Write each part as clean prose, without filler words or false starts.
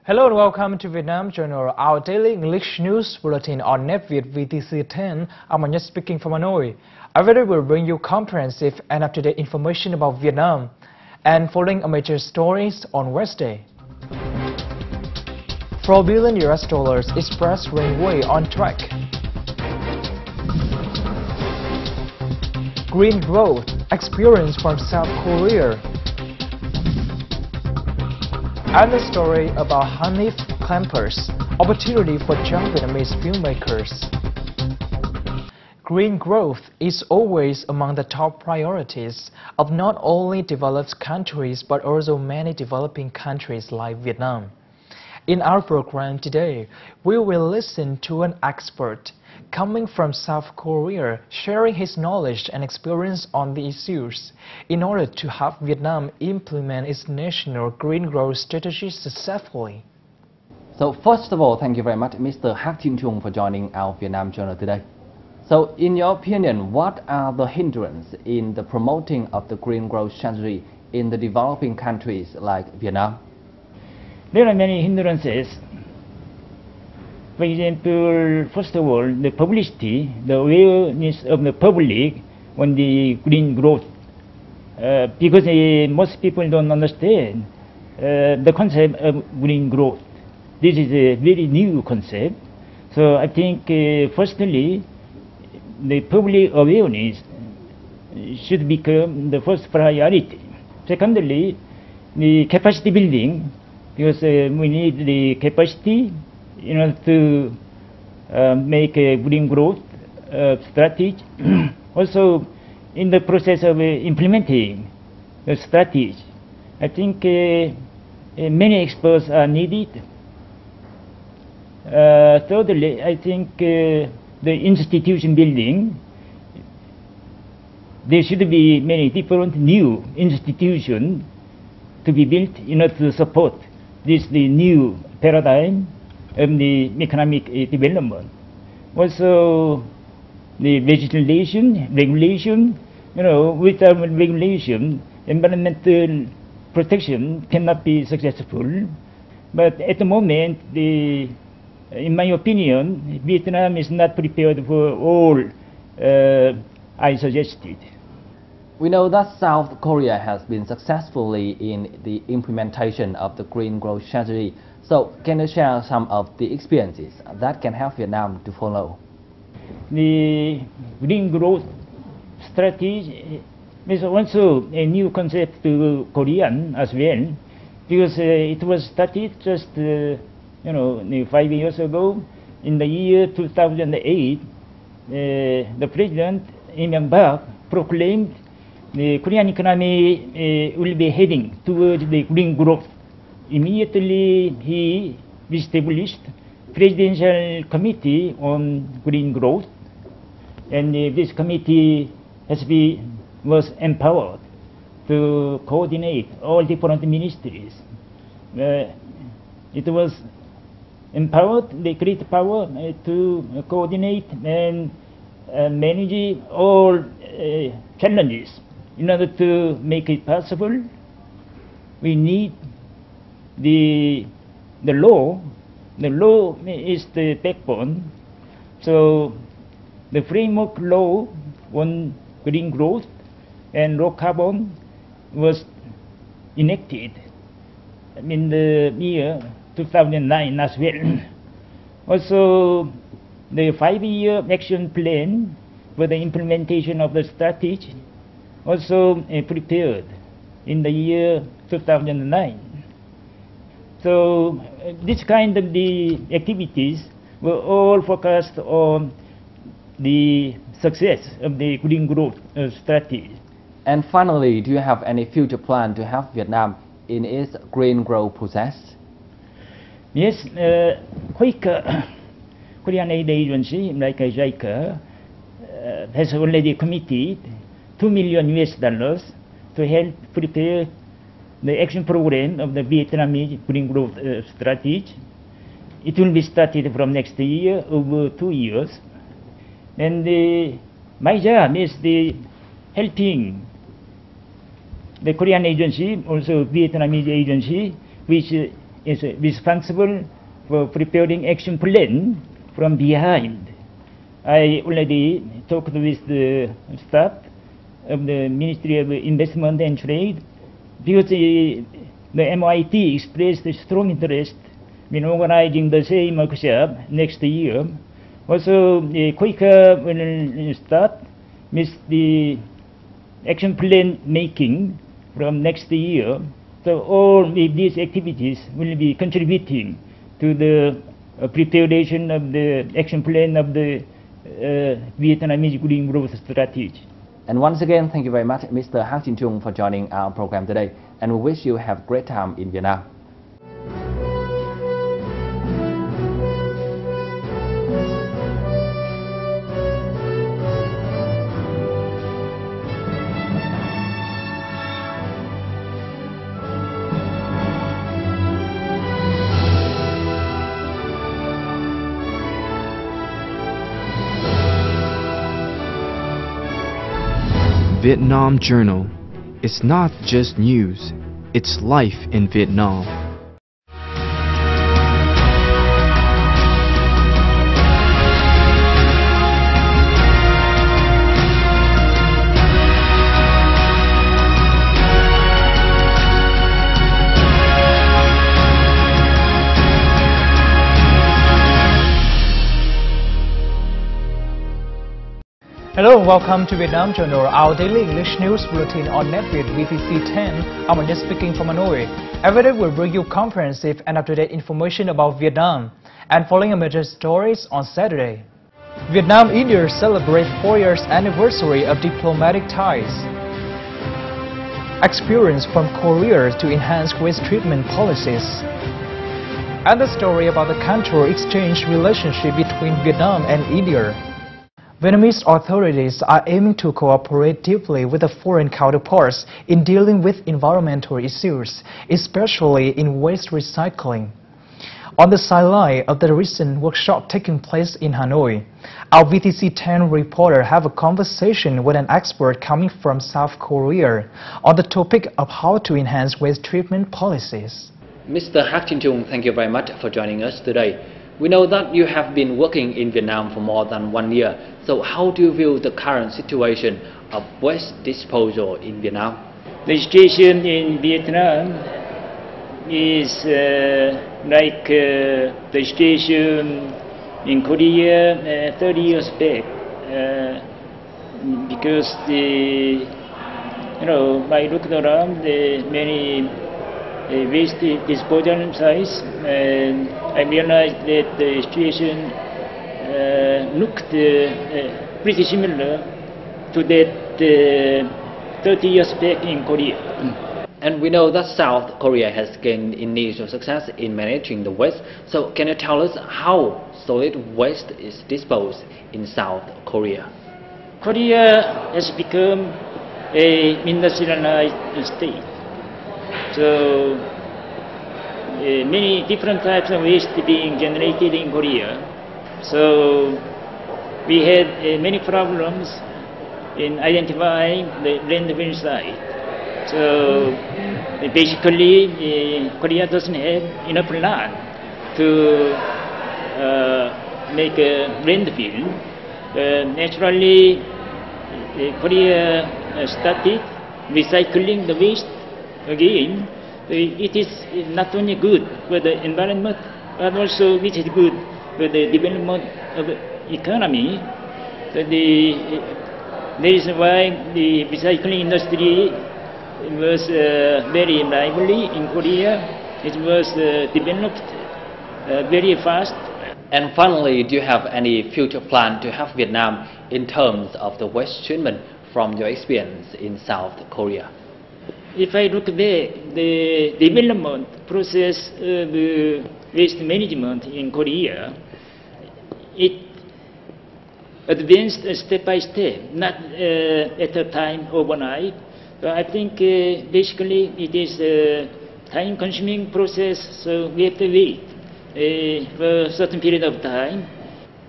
Hello and welcome to Vietnam Journal, our daily English news bulletin on NetViet VTC 10. I'm Anya speaking from Hanoi. Our video will bring you comprehensive and up-to-date information about Vietnam and following major stories on Wednesday. $4 billion express railway on track. Green growth experience from South Korea. And a story about honey clampers, opportunity for young Vietnamese filmmakers. Green growth is always among the top priorities of not only developed countries but also many developing countries like Vietnam. In our program today, we will listen to an expert coming from South Korea, sharing his knowledge and experience on the issues in order to help Vietnam implement its national green growth strategy successfully. So first of all, thank you very much, Mr. Hak Jin Chung, for joining our Vietnam Journal today. So in your opinion, what are the hindrances in the promoting of the green growth strategy in the developing countries like Vietnam? There are many hindrances. For example, first of all, the publicity, the awareness of the public on the green growth. Because most people don't understand the concept of green growth. This is a very new concept. So I think, firstly, the public awareness should become the first priority. Secondly, the capacity building, because we need the capacity in order to make a green growth strategy. Also, in the process of implementing the strategy, I think many experts are needed. Thirdly, I think the institution building, there should be many different new institutions to be built in order to support this the new paradigm of the economic development. Also, the legislation, regulation, without regulation, environmental protection cannot be successful. But at the moment, in my opinion, Vietnam is not prepared for all I suggested. We know that South Korea has been successfully in the implementation of the green growth strategy. So can you share some of the experiences that can help Vietnam to follow? The green growth strategy is also a new concept to Korean as well, because it was started just 5 years ago. In the year 2008, the President Lee Myung-bak proclaimed the Korean economy will be heading towards the green growth. Immediately, he established Presidential Committee on Green Growth, and this committee was empowered to coordinate all different ministries. It was empowered, the great power to coordinate and manage all challenges. In order to make it possible, we need the law. The law is the backbone. So the framework law on green growth and low carbon was enacted in the year 2009 as well. Also, the 5-year action plan for the implementation of the strategy also prepared in the year 2009. So this kind of the activities were all focused on the success of the green growth strategy. And finally, do you have any future plan to help Vietnam in its green growth process? Yes, Korean aid agency like JICA has already committed $2 million to help prepare the action program of the Vietnamese green growth strategy. It will be started from next year over 2 years. And my job is helping the Korean agency, also Vietnamese agency, which is responsible for preparing action plan from behind. I already talked with the staff of the Ministry of Investment and Trade because the MIT expressed a strong interest in organizing the same workshop next year. Also, the COICA will start with the action plan making from next year. So all of these activities will be contributing to the preparation of the action plan of the Vietnamese Green Growth Strategy. And once again, thank you very much, Mr. Hang Jin Chung, for joining our program today. And we wish you have a great time in Vietnam. Vietnam Journal. It's not just news, it's life in Vietnam. Hello and welcome to Vietnam Journal, our daily English news bulletin on NetViet VTC 10. I'm Anish speaking from Hanoi. Every day we'll bring you comprehensive and up-to-date information about Vietnam. And following major stories on Saturday. Vietnam-India celebrates 4 years anniversary of diplomatic ties. Experience from Korea to enhance waste treatment policies. And the story about the cultural exchange relationship between Vietnam and India. Vietnamese authorities are aiming to cooperate deeply with the foreign counterparts in dealing with environmental issues, especially in waste recycling. On the sideline of the recent workshop taking place in Hanoi, our VTC 10 reporter have a conversation with an expert coming from South Korea on the topic of how to enhance waste treatment policies. Mr. Hak Jin Chung, thank you very much for joining us today. We know that you have been working in Vietnam for more than 1 year. So how do you view the current situation of waste disposal in Vietnam? The situation in Vietnam is like the situation in Korea 30 years back, because I looked around the many waste disposal sites, and I realized that the situation looked pretty similar to that 30 years back in Korea. And we know that South Korea has gained initial success in managing the waste. So can you tell us how solid waste is disposed in South Korea? Korea has become an industrialized state. So many different types of waste being generated in Korea. So we had many problems in identifying the landfill site. So basically Korea doesn't have enough land to make a landfill. Naturally Korea started recycling the waste again. It is not only good for the environment, but also it is good for the development of the economy. So that is why the recycling industry was very lively in Korea. It was developed very fast. And finally, do you have any future plan to help Vietnam in terms of the waste treatment from your experience in South Korea? If I look back, the development process of waste management in Korea, it advanced step by step, not at a time overnight. So I think basically it is a time-consuming process, so we have to wait for a certain period of time.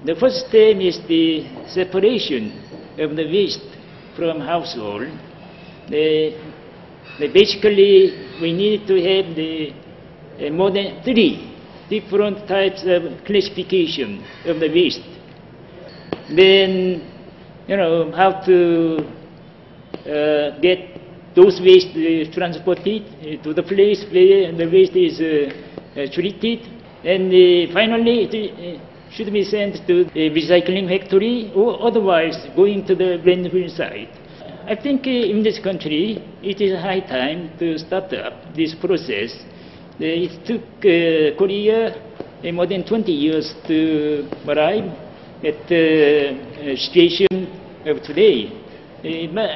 The first step is the separation of the waste from household. Basically, we need to have the more than 3 different types of classification of the waste. Then, how to get those waste transported to the place where the waste is treated, and finally it should be sent to a recycling factory or otherwise going to the landfill site. I think in this country it is high time to start up this process. It took Korea more than 20 years to arrive at the situation of today. But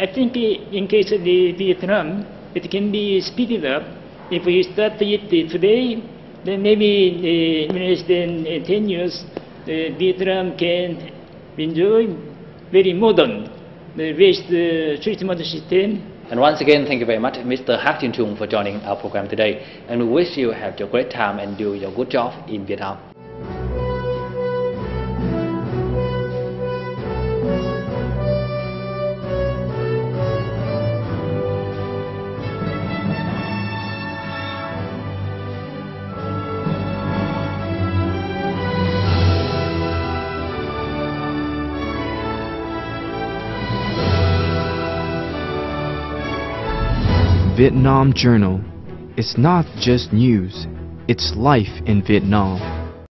I think in case of the Vietnam, it can be speeded up. If we start it today, then maybe in less than 10 years, Vietnam can enjoy very modern waste treatment system. And once again, thank you very much, Mr. Hak Jin Chung, for joining our program today. And we wish you have your great time and do your good job in Vietnam. Vietnam Journal. It's not just news, it's life in Vietnam.